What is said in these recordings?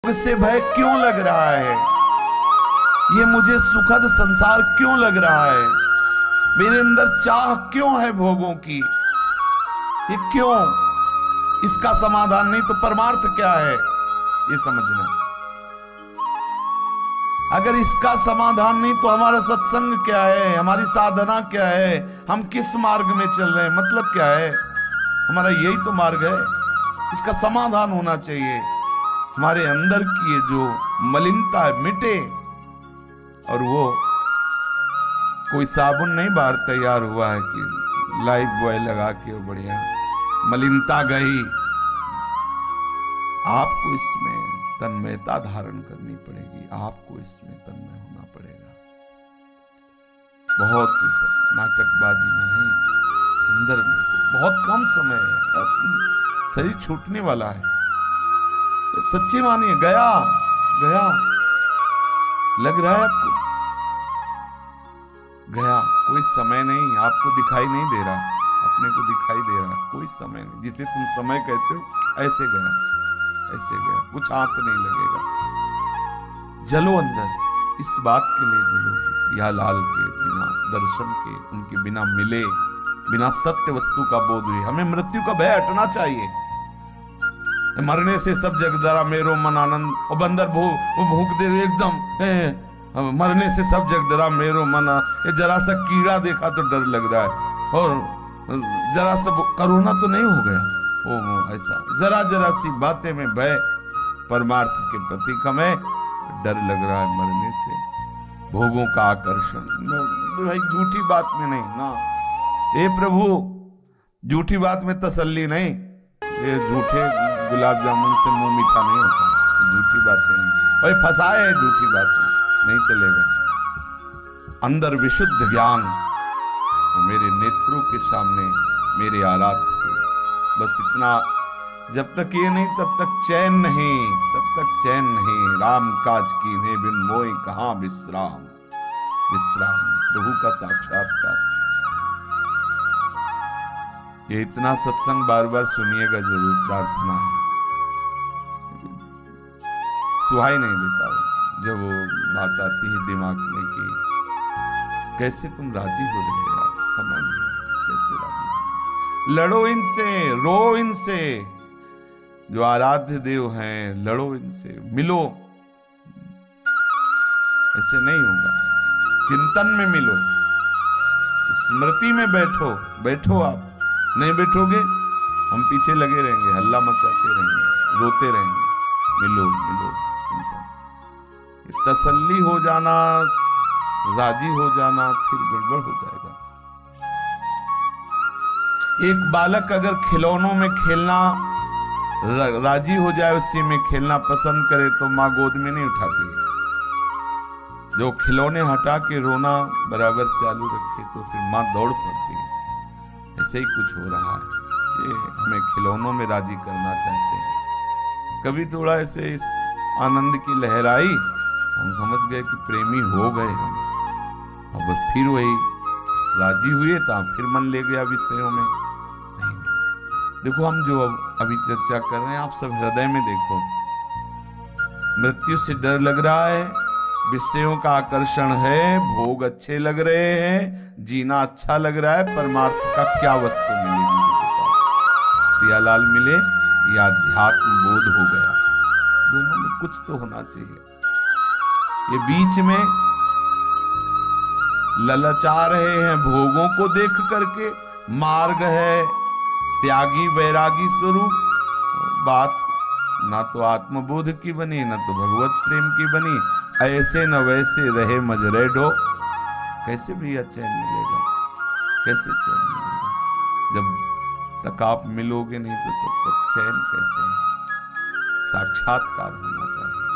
दुख से भय क्यों लग रहा है, ये मुझे सुखद संसार क्यों लग रहा है, मेरे अंदर चाह क्यों है भोगों की, ये क्यों, इसका समाधान नहीं तो परमार्थ क्या है ये समझना। अगर इसका समाधान नहीं तो हमारा सत्संग क्या है, हमारी साधना क्या है, हम किस मार्ग में चल रहे हैं, मतलब क्या है, हमारा यही तो मार्ग है। इसका समाधान होना चाहिए, हमारे अंदर की ये जो मलिनता है मिटे। और वो कोई साबुन नहीं बाहर तैयार हुआ है कि लाइफ बॉय लगा के बढ़िया मलिनता गई। आपको इसमें तन्मयता धारण करनी पड़ेगी, आपको इसमें तन्मय होना पड़ेगा। बहुत नाटकबाजी में नहीं, अंदर बहुत कम समय है, शरीर छूटने वाला है, सच्ची मानिए। गया गया लग रहा है आपको, गया, कोई समय नहीं, आपको दिखाई नहीं दे रहा, अपने को दिखाई दे रहा, कोई समय नहीं। जिसे तुम समय कहते हो ऐसे गया, ऐसे गया, कुछ हाथ नहीं लगेगा। जलो अंदर, इस बात के लिए जलो कि प्रियालाल के बिना दर्शन के, उनके बिना मिले, बिना सत्य वस्तु का बोध हुए। हमें मृत्यु का भय हटना चाहिए। मरने से सब जग डरा मेरो मन आनंद, और बंदर भूख दे एकदम, मरने से सब जग डरा मेरो मन। ये जरा सा कीड़ा देखा तो डर लग रहा है, और जरा सा कोरोना तो नहीं हो गया, ओ ऐसा जरा जरा सी बातें में भय, परमार्थ के प्रतीक हमें डर लग रहा है मरने से, भोगों का आकर्षण। भाई झूठी बात में नहीं ना, ए प्रभु झूठी बात में तसल्ली नहीं, ये झूठे गुलाब जामुन से मुंह मीठा नहीं होता, झूठी बातें नहीं, और फंसाए है झूठी बातें, नहीं चलेगा। अंदर विशुद्ध ज्ञान मेरे नेत्रों के सामने मेरे आराध्य, बस इतना, जब तक ये नहीं तब तक चैन नहीं, तब तक चैन नहीं। राम काज कीन्हे बिन मोय कहां विश्राम, विश्राम प्रभु का साक्षात्कार। ये इतना सत्संग बार बार सुनिएगा जरूर, प्रार्थना है। सुहाई नहीं देता जब वो बात आती है दिमाग में कि कैसे तुम राजी हो रहे हो यार, समय में कैसे राजी हो, लड़ो इनसे, रो इनसे, जो आराध्य देव हैं, लड़ो इनसे, मिलो। ऐसे नहीं होगा, चिंतन में मिलो, स्मृति में बैठो, बैठो। आप नहीं बैठोगे हम पीछे लगे रहेंगे, हल्ला मचाते रहेंगे, रोते रहेंगे। मिलो मिलो, चिंतन, तसल्ली हो जाना, राजी हो जाना, फिर गड़बड़ हो जाएगा। एक बालक अगर खिलौनों में खेलना राजी हो जाए, उसी में खेलना पसंद करे, तो माँ गोद में नहीं उठाती है। जो खिलौने हटा के रोना बराबर चालू रखे तो फिर माँ दौड़ पड़ती है। ऐसे ही कुछ हो रहा है, ये हमें खिलौनों में राजी करना चाहते हैं। कभी थोड़ा ऐसे इस आनंद की लहर आई, हम समझ गए कि प्रेमी हो गए हम, और बस फिर वही राजी हुए तो फिर मन ले गया विषयों में। नहीं, देखो हम जो अभी चर्चा कर रहे हैं, आप सब हृदय में देखो, मृत्यु से डर लग रहा है, विषयों का आकर्षण है, भोग अच्छे लग रहे हैं, जीना अच्छा लग रहा है, परमार्थ का क्या वस्तु मिली मुझे बताओ? प्रियालाल मिले या अध्यात्म बोध हो गया? दोनों में कुछ तो होना चाहिए। ये बीच में ललचा रहे हैं भोगों को देख करके, मार्ग है त्यागी वैरागी स्वरूप, बात ना तो आत्मबोध की बनी, ना तो भगवत प्रेम की बनी। ऐसे न वैसे रहे मजरे डो, कैसे भैया चैन मिलेगा, कैसे चैन मिलेगा? जब तक आप मिलोगे नहीं तो तब तक चैन कैसे? साक्षात्कार होना चाहिए,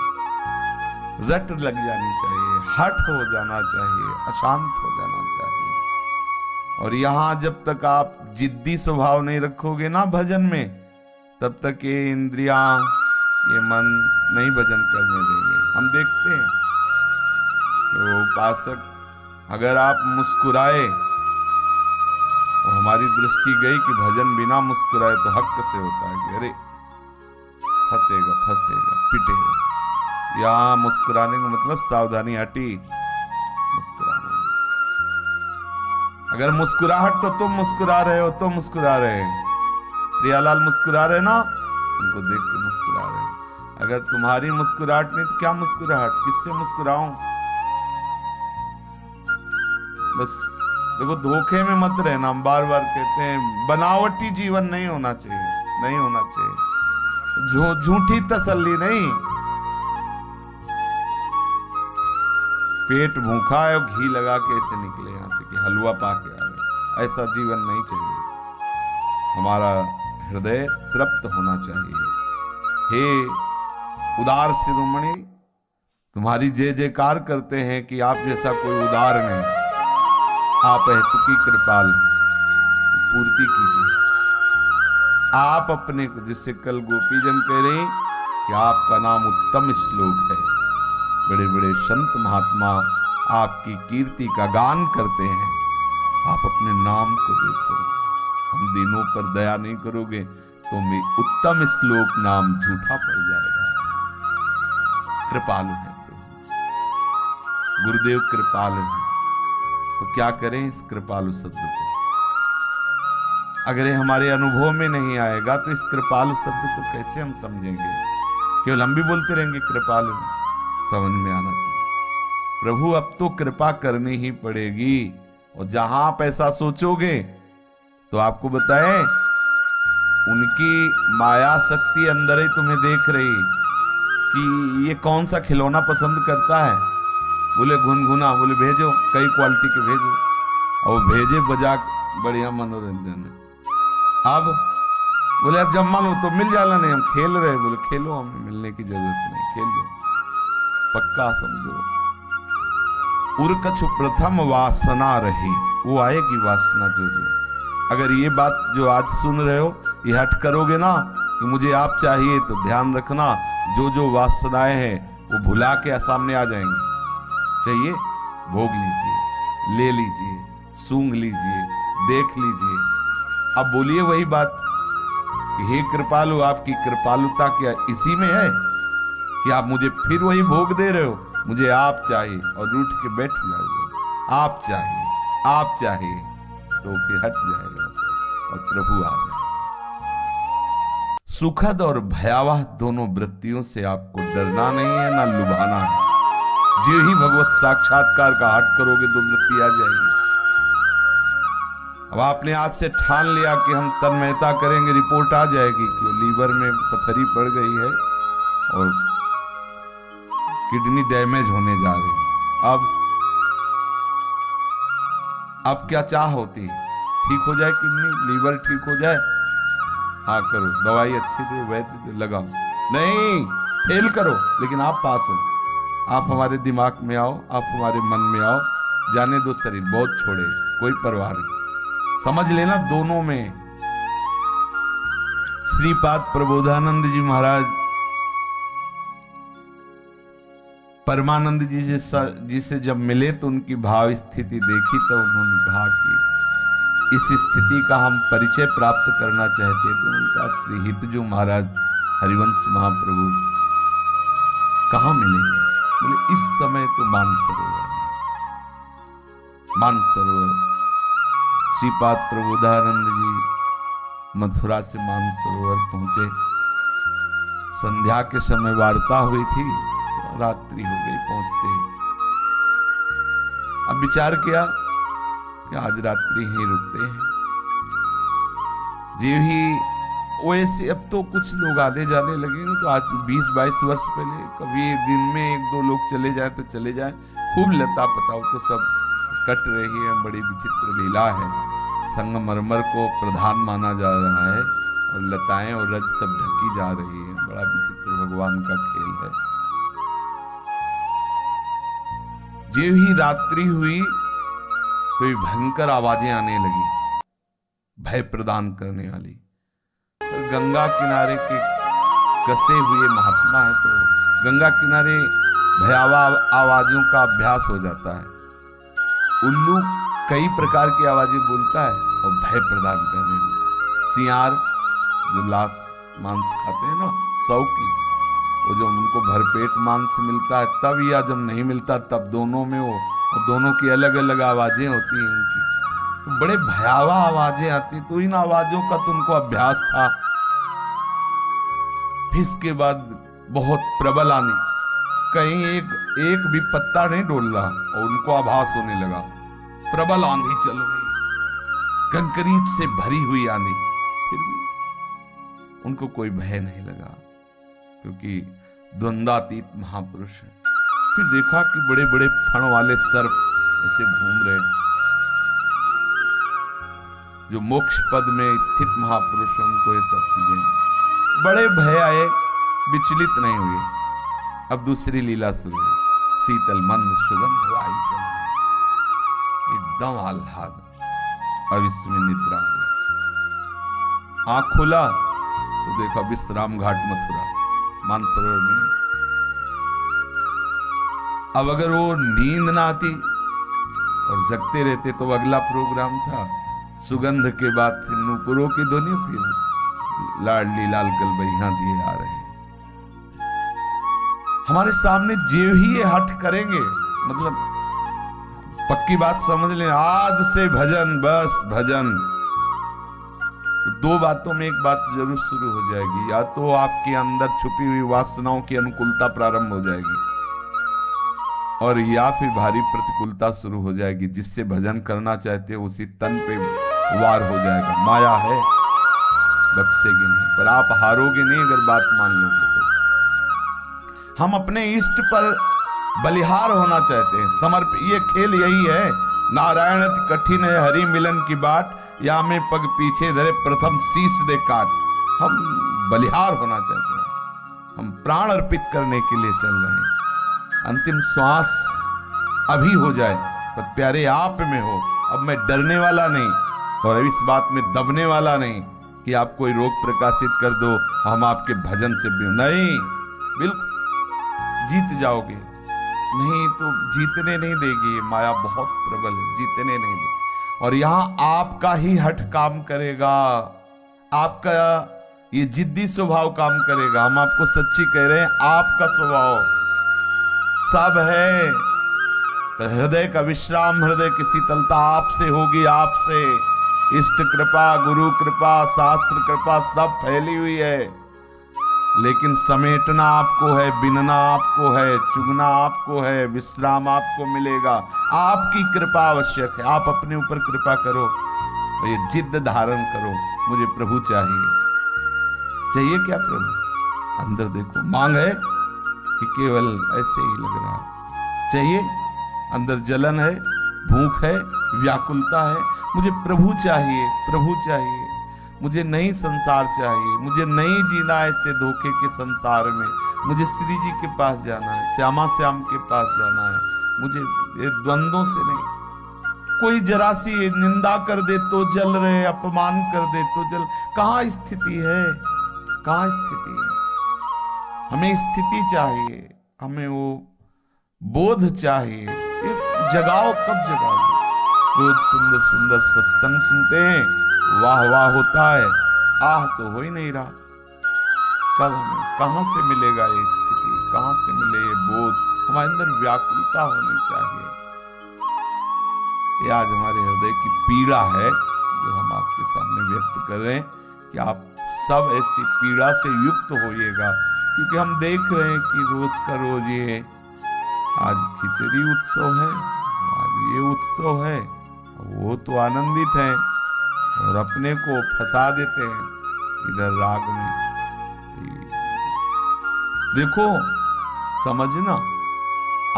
रट लग जानी चाहिए, हट हो जाना चाहिए, अशांत हो जाना चाहिए। और यहां जब तक आप जिद्दी स्वभाव नहीं रखोगे ना भजन में, तब तक ये इंद्रियां, ये मन नहीं भजन करने देंगे। हम देखते हैं कि वो उपासक, अगर आप मुस्कुराए, और हमारी दृष्टि गई कि भजन बिना मुस्कुराए तो हक से होता है कि अरे फंसेगा फंसेगा पिटेगा, यहाँ मुस्कुराने का मतलब सावधानी हटी, मुस्कुराना। अगर मुस्कुराहट तो तुम मुस्कुरा रहे हो तो मुस्कुरा रहे, प्रियालाल मुस्कुरा रहे ना, उनको देख के मुस्कुरा रहे। अगर तुम्हारी मुस्कुराहट नहीं तो क्या मुस्कुराहट, किससे मुस्कुराऊं? बस देखो, धोखे में मत रहना। हम बार बार कहते हैं बनावटी जीवन नहीं होना चाहिए, नहीं होना चाहिए, झूठी तसल्ली नहीं। पेट भूखा है और घी लगा के ऐसे निकले यहां से कि हलवा पा के आ गए, ऐसा जीवन नहीं चाहिए। हमारा हृदय तृप्त होना चाहिए। हे उदार शिरोमणि, तुम्हारी जय जयकार करते हैं कि आप जैसा कोई उदार नहीं। आप हेतुकी कृपाल पूर्ति कीजिए। आप अपने को, जिससे कल गोपीजन कह रहे हैं कि आपका नाम उत्तम श्लोक है। बड़े बड़े संत महात्मा आपकी कीर्ति का गान करते हैं। आप अपने नाम को देखो। हम दिनों पर दया नहीं करोगे तो मैं उत्तम श्लोक नाम झूठा पड़ जाएगा। कृपालु है प्रभु, गुरुदेव कृपालु है, तो क्या करें इस कृपालु शब्द को? अगर ये हमारे अनुभव में नहीं आएगा तो इस कृपालु शब्द को कैसे हम समझेंगे? केवल हम भी बोलते रहेंगे कृपालु, समझ में आना चाहिए। प्रभु अब तो कृपा करनी ही पड़ेगी। और जहां आप ऐसा सोचोगे तो आपको बताएं, उनकी माया शक्ति अंदर ही तुम्हें देख रही कि ये कौन सा खिलौना पसंद करता है। बोले गुनगुना, बोले भेजो, कई क्वालिटी के भेजो, और भेजे बजा, बढ़िया मनोरंजन है। अब बोले अब जब मन हो तो मिल जाला, नहीं हम खेल रहे। बोले खेलो, हमें मिलने की जरूरत नहीं, खेल लो, पक्का समझो। उर कछु प्रथम वासना रही, वो आएगी वासना जो। अगर ये बात जो आज सुन रहे हो ये हट करोगे ना कि मुझे आप चाहिए, तो ध्यान रखना जो वासनाएं हैं वो भुला के सामने आ जाएंगी। चाहिए भोग लीजिए, ले लीजिए, सूंघ लीजिए, देख लीजिए। अब बोलिए वही बात कि हे कृपालु, आपकी कृपालुता क्या इसी में है कि आप मुझे फिर वही भोग दे रहे हो? मुझे आप चाहिए और रूठ के बैठ जाओगे। आप चाहिए, आप चाहिए, तो फिर हट जाएगा और प्रभु आ जाएगा। सुखद और भयावह दोनों वृत्तियों से आपको डरना नहीं है, ना लुभाना है। जो ही भगवत साक्षात्कार का हट करोगे तो वृत्ति आ जाएगी। अब आपने आज से ठान लिया कि हम तन्मयता करेंगे, रिपोर्ट आ जाएगी कि लीवर में पथरी पड़ गई है और किडनी डैमेज होने जा रही है। अब क्या चाह होती, ठीक हो जाए किडनी, लीवर ठीक हो जाए, हाँ करो, दवाई अच्छी दे, वैद्य दे, लगाओ। नहीं, फेल करो लेकिन आप पास हो। आप हमारे दिमाग में आओ, आप हमारे मन में आओ, जाने दो शरीर बहुत छोड़े, कोई परवाह नहीं। समझ लेना दोनों में। श्रीपाद प्रबोधानंद जी महाराज परमानंद जी से जब मिले तो उनकी भाव स्थिति देखी तो उन्होंने कहा कि इस स्थिति का हम परिचय प्राप्त करना चाहते। तो उनका श्री हितजो महाराज हरिवंश महाप्रभु कहाँ मिलेंगे? बोले इस समय तो मानसरोवर। मानसरोवर श्रीपाद प्रबोधानंद जी मथुरा से मानसरोवर पहुंचे। संध्या के समय वार्ता हुई थी, रात्रि हो गई पहुंचते। अब विचार किया कि आज रात्रि ही रुकते हैं। जी ही वैसे अब तो कुछ लोग आने जाने लगे ना, तो आज 20-22 वर्ष पहले कभी दिन में 1-2 लोग चले जाए तो चले जाए। खूब लता पताओ तो सब कट रही है, बड़ी विचित्र लीला है। संगमरमर को प्रधान माना जा रहा है और लताएं और रज सब ढकी जा रही है। बड़ा विचित्र भगवान का खेल है। जो ही रात्रि हुई तो ये भयंकर आवाजें आने लगी, भय प्रदान करने वाली। तो गंगा किनारे के कसे हुए महात्मा है, तो गंगा किनारे भयावह आवाजों का अभ्यास हो जाता है। उल्लू कई प्रकार की आवाजें बोलता है और भय प्रदान करने में। सियार जो लाश मांस खाते हैं ना, 100 की, वो जब उनको भरपेट मांस मिलता है तब, या जब नहीं मिलता तब, दोनों में वो दोनों की अलग अलग आवाजें होती हैं उनकी, तो बड़े भयावह आवाजें आती, तो इन आवाजों का तो उनको अभ्यास था। फिर इसके बाद बहुत प्रबल आंधी, कहीं एक भी पत्ता नहीं डोल रहा, और उनको आभास होने लगा प्रबल आंधी चल रही, कंक्रीट से भरी हुई आंधी, फिर भी उनको कोई भय नहीं लगा, क्योंकि द्वंद्वातीत महापुरुष है। फिर देखा कि बड़े बड़े फण वाले सर्प ऐसे घूम रहे, जो मोक्ष पद में स्थित महापुरुष हैं, उनको ये सब चीजें बड़े भय आए, विचलित नहीं हुए। अब दूसरी लीला शुरू हुई, शीतल मंद सुगंध वायु चल रही, एकदम आह्लाद, अब इसमें निद्रा हुई। आंख खोला तो देखा विश्राम घाट मथुरा, मानसरोवर में। अब अगर वो नींद ना आती और जगते रहते तो अगला प्रोग्राम था सुगंध के बाद फिर नूपुरों की ध्वनि, फिर लाडली लाल गलबैया दिए आ रहे। हमारे सामने जो ही ये हट करेंगे, मतलब पक्की बात समझ लें, आज से भजन, बस भजन, दो बातों में एक बात जरूर शुरू हो जाएगी, या तो आपके अंदर छुपी हुई वासनाओं की अनुकूलता प्रारंभ हो जाएगी, और या फिर भारी प्रतिकूलता शुरू हो जाएगी, जिससे भजन करना चाहते हो उसी तन पे वार हो जाएगा। माया है, बख्शेगी नहीं, पर आप हारोगे नहीं अगर बात मान लोगे तो। हम अपने इष्ट पर बलिहार होना चाहते हैं, ये खेल यही है, नारायण कठिन है हरि मिलन की बाट, या में पग पीछे धरे प्रथम शीश दे काट। हम बलिहार होना चाहते हैं, हम प्राण अर्पित करने के लिए चल रहे हैं, अंतिम श्वास अभी हो जाए पर प्यारे आप में हो। अब मैं डरने वाला नहीं, और इस बात में दबने वाला नहीं कि आप कोई रोग प्रकाशित कर दो, हम आपके भजन से भी नहीं, बिल्कुल जीत जाओगे, नहीं तो जीतने नहीं देगी, माया बहुत प्रबल है, जीतने नहीं देगी। और यहां आपका ही हठ काम करेगा, आपका ये जिद्दी स्वभाव काम करेगा। हम आपको सच्ची कह रहे हैं, आपका स्वभाव सब है, पर हृदय का विश्राम, हृदय की शीतलता आपसे होगी, आपसे। इष्ट कृपा, गुरु कृपा, शास्त्र कृपा सब फैली हुई है, लेकिन समेटना आपको है, बिनना आपको है, चुगना आपको है, विश्राम आपको मिलेगा। आपकी कृपा आवश्यक है, आप अपने ऊपर कृपा करो और ये जिद्द धारण करो, मुझे प्रभु चाहिए। चाहिए क्या प्रभु? अंदर देखो, मांग है कि केवल ऐसे ही लग रहा है? चाहिए, अंदर जलन है, भूख है, व्याकुलता है, मुझे प्रभु चाहिए, प्रभु चाहिए, मुझे नई संसार चाहिए, मुझे नहीं जीना है ऐसे धोखे के संसार में, मुझे श्री जी के पास जाना है, श्यामा श्याम के पास जाना है, मुझे ये द्वंद्वों से नहीं। कोई जरा सी निंदा कर दे तो जल रहे, अपमान कर दे तो जल, कहाँ स्थिति है, कहाँ स्थिति है? हमें स्थिति चाहिए, हमें वो बोध चाहिए। ये जगाओ, कब जगाओ? रोज सुंदर सुंदर सत्संग सुनते हैं, वाह वाह होता है, आह तो हो ही नहीं रहा। कब हमें कहां से मिलेगा ये स्थिति, कहां से मिले ये बोध? हमारे अंदर व्याकुलता होनी चाहिए। ये आज हमारे हृदय की पीड़ा है जो हम आपके सामने व्यक्त कर रहे हैं कि आप सब ऐसी पीड़ा से युक्त होइएगा, क्योंकि हम देख रहे हैं कि रोज का रोज ये आज खिचड़ी उत्सव है, आज ये उत्सव है, वो तो आनंदित है और अपने को फंसा देते हैं इधर राग में। देखो, समझना,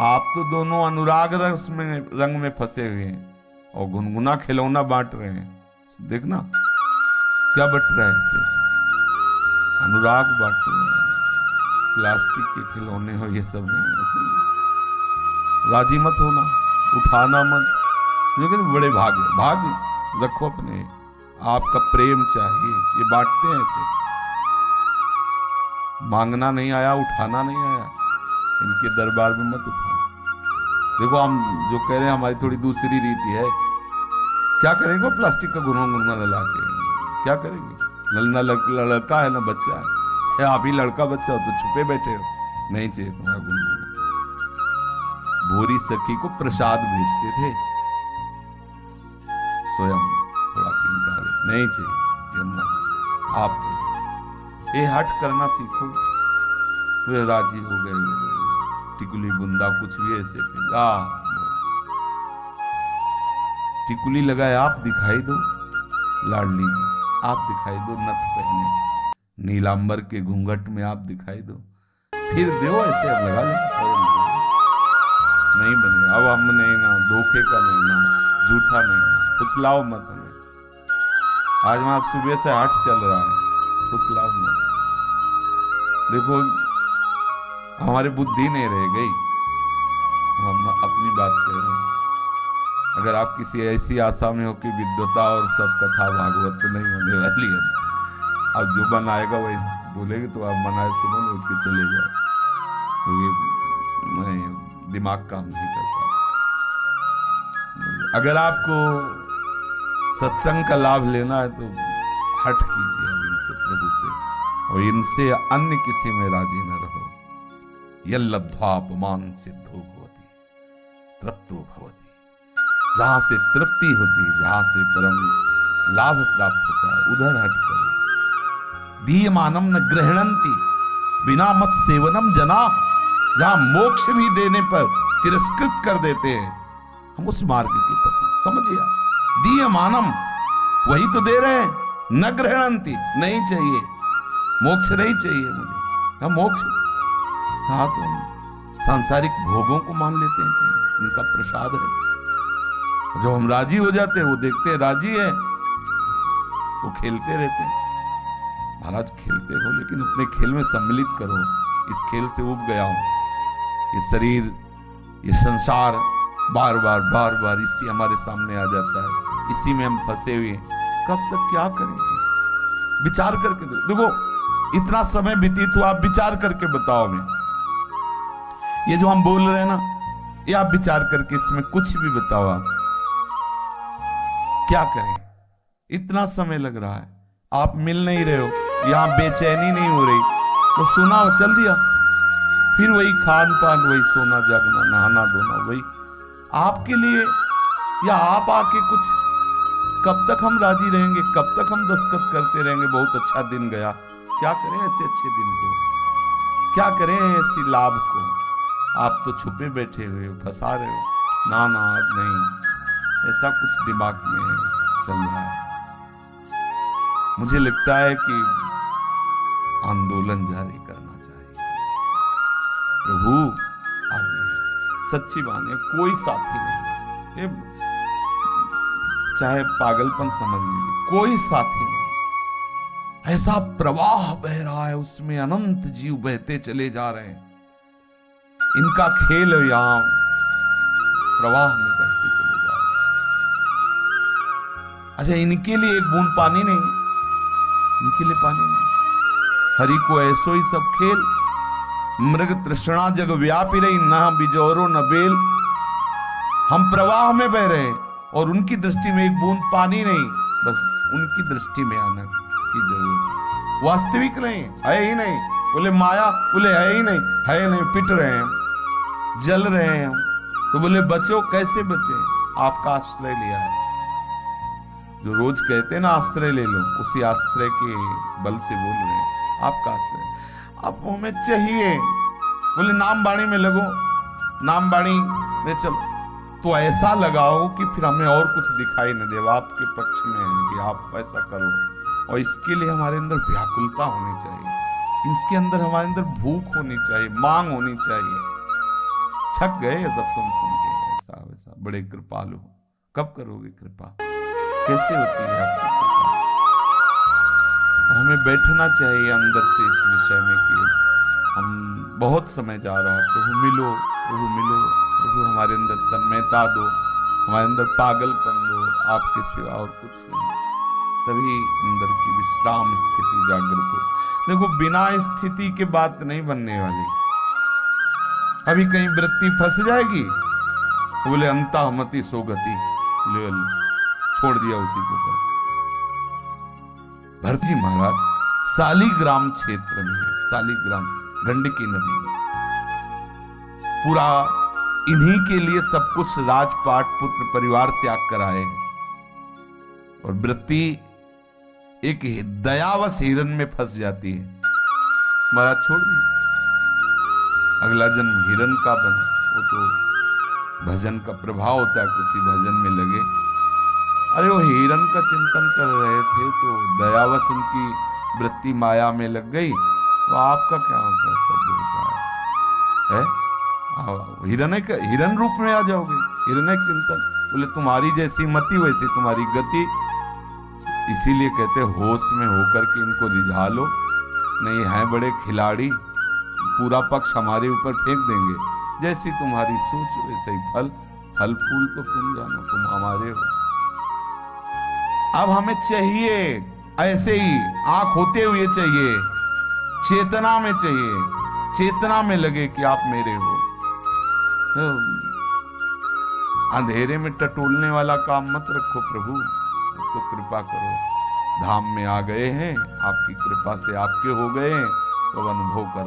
आप तो दोनों अनुराग रस में, रंग में फंसे हुए हैं और गुनगुना खिलौना बांट रहे हैं। देखना क्या बट रहा है, ऐसे अनुराग बांट रहे हैं, प्लास्टिक के खिलौने हो ये सब है। ऐसे राजी मत होना, उठाना मत, जो कहते बड़े भाग रखो अपने, आपका प्रेम चाहिए, ये बांटते हैं ऐसे। मांगना नहीं आया, उठाना नहीं आया, इनके दरबार में मत उठाओ। देखो, हम जो कह रहे हैं हमारी थोड़ी दूसरी रीति है। क्या करेंगे प्लास्टिक का गुनगुना लगा के, क्या करेंगे? ना लड़का है ना बच्चा है, आप ही लड़का बच्चा हो तो छुपे बैठे हो। नहीं चाहिए तुम्हारा गुनगुना। भोरी सखी को प्रसाद भेजते थे, स्वयं थोड़ा किंकार, नहीं चाहिए यमुना, आप चाहिए। ये हट करना सीखो। वे राजी हो गए, टिकुली बुंदा कुछ भी ऐसे फिर टिकुली लगाए, आप दिखाई दो लाडली जी, आप दिखाई दो नथ पहने, नीलांबर के घूंघट में आप दिखाई दो, फिर दो ऐसे अब लगा ले, नहीं बने। अब हम नहीं ना, धोखे का नहीं ना, झूठा नहीं ना, फुसलाओ मत हमें। आज वहां सुबह से हट चल रहा है, फुसलाओ मत। देखो हमारी बुद्धि नहीं रह गई, हम अपनी बात कह रहे हैं। अगर आप किसी ऐसी आशा में हो कि विद्वता और सब कथा भागवत तो नहीं होने वाली है, अब जो बनाएगा वही बोलेगी, तो आप बनाए सुनो, उठ के चले जाओ, क्योंकि मैं दिमाग काम नहीं करता। अगर आपको सत्संग का लाभ लेना है तो हट कीजिए अब इनसे, प्रभु से, और इनसे अन्य किसी में राजी न रहो। यल्लब्ध्वापमान सिद्धो भवति तृप्तो भवति, जहां से तृप्ति होती है, जहां से परम लाभ प्राप्त होता है, उधर हट करो। दीयमानम न ग्रहणंति बिना मत सेवनम जना, जहां मोक्ष भी देने पर तिरस्कृत कर देते हैं, हम उस मार्ग के प्रति समझिए। दीयमानम वही तो दे रहे हैं, न ग्रहणंति नहीं चाहिए, मोक्ष नहीं चाहिए मुझे, हम मोक्ष, हाँ तो हम सांसारिक भोगों को मान लेते हैं कि उनका प्रसाद है। जब हम राजी हो जाते हैं, वो देखते हैं राजी है, वो खेलते रहते हैं। महाराज खेलते हो, लेकिन अपने खेल में सम्मिलित करो। इस खेल से उब गया हूं, ये शरीर, ये संसार बार बार इसी हमारे सामने आ जाता है, इसी में हम फंसे हुए हैं। कब तक क्या करेंगे? विचार करके देखो, इतना समय व्यतीत हुआ, आप विचार करके बताओ। हमें ये जो हम बोल रहे हैं ना, ये आप विचार करके इसमें कुछ भी बताओ, आप क्या करें? इतना समय लग रहा है, आप मिल नहीं रहे हो, यहां बेचैनी नहीं हो रही, तो सुना हो चल दिया, फिर वही खान पान, वही सोना जागना, नहाना धोना, वही आपके लिए। या आप आके कुछ, कब तक हम राजी रहेंगे, कब तक हम दस्तखत करते रहेंगे? बहुत अच्छा दिन गया, क्या करें ऐसे अच्छे दिन को, क्या करें ऐसी लाभ को? आप तो छुपे बैठे हुए हो, फंसा रहे हो। ना ना, आप नहीं, ऐसा कुछ दिमाग में चल रहा है। मुझे लगता है कि आंदोलन जारी करना चाहिए। प्रभु आप नहीं, सच्ची बात है, कोई साथी नहीं, ये चाहे पागलपन समझ लीजिए, कोई साथी नहीं। ऐसा प्रवाह बह रहा है, उसमें अनंत जीव बहते चले जा रहे हैं। इनका खेल है, यहां प्रवाह में बहते चले जा रहे हैं। अच्छा, इनके लिए एक बूंद पानी नहीं, इनके लिए पानी नहीं। हरि को ऐसो ही सब खेल, मृग तृष्णा जग व्यापी रही, ना बिजोरो न बेल। हम प्रवाह में बह रहे हैं और उनकी दृष्टि में एक बूंद पानी नहीं, बस उनकी दृष्टि में आने की जरूरत। वास्तविक नहीं है ही नहीं, बोले माया, बोले है ही नहीं, है नहीं, पिट रहे हैं, जल रहे हैं हम, तो बोले बचो, कैसे बचे? आपका आश्रय लिया है, जो रोज कहते हैं ना आश्रय ले लो, उसी आश्रय के बल से बोल रहे हैं, आपका आश्रय। अब हमें चाहिए, बोले नाम बाणी में लगो, नाम बाणी में चलो, तो ऐसा लगाओ कि फिर हमें और कुछ दिखाई न दे, आपके पक्ष में है कि आप ऐसा करो। और इसके लिए हमारे अंदर व्याकुलता होनी चाहिए, इसके अंदर हमारे अंदर भूख होनी चाहिए, मांग होनी चाहिए। छक गए सब सुन के, ऐसा वैसा, बड़े कृपालु, कब करोगे कृपा? कैसे होती है आपकी कृपा? हमें बैठना चाहिए अंदर से इस विषय में कि हम बहुत समय जा रहा है, प्रभु मिलो, प्रभु मिलो, प्रभु हमारे अंदर तन्मयता दो, हमारे अंदर पागलपन दो, आपके सिवा और कुछ नहीं। तभी अंदर की विश्राम स्थिति जागृत हो। देखो, बिना स्थिति के बात नहीं बनने वाली। अभी कहीं वृत्ति फंस जाएगी, बोले अंतःमति सोगति, ले छोड़ दिया उसी को कर। भरत जी महाराज शालीग्राम क्षेत्र में है, शालीग्राम गंडकी नदी में, पूरा इन्हीं के लिए सब कुछ राजपाट पुत्र परिवार त्याग कर आए और वृत्ति एक दयावश हिरन में फंस जाती है। महाराज छोड़ दी, अगला जन्म हिरन का बना। वो तो भजन का प्रभाव होता है, किसी भजन में लगे। अरे वो हिरन का चिंतन कर रहे थे तो दयावश उनकी वृत्ति माया में लग गई, तो आपका क्या कर्तव्य होता है? हिरन रूप में आ जाओगे, हिरण्य चिंतन। बोले तुम्हारी जैसी मति वैसी तुम्हारी गति। इसीलिए कहते होश में होकर के इनको रिझा लो, नहीं है बड़े खिलाड़ी, पूरा पक्ष हमारे ऊपर फेंक देंगे। जैसी तुम्हारी सोच वैसे ही फल, फल फूल तो तुम जानो, तुम हमारे हो। अब हमें चाहिए ऐसे ही आंख होते हुए चाहिए, चेतना में चाहिए, चेतना में लगे कि आप मेरे हो। अंधेरे में टटोलने वाला काम मत रखो प्रभु, तो कृपा करो। धाम में आ गए हैं, आपकी कृपा से आपके हो गए हैं, तो अनुभव कर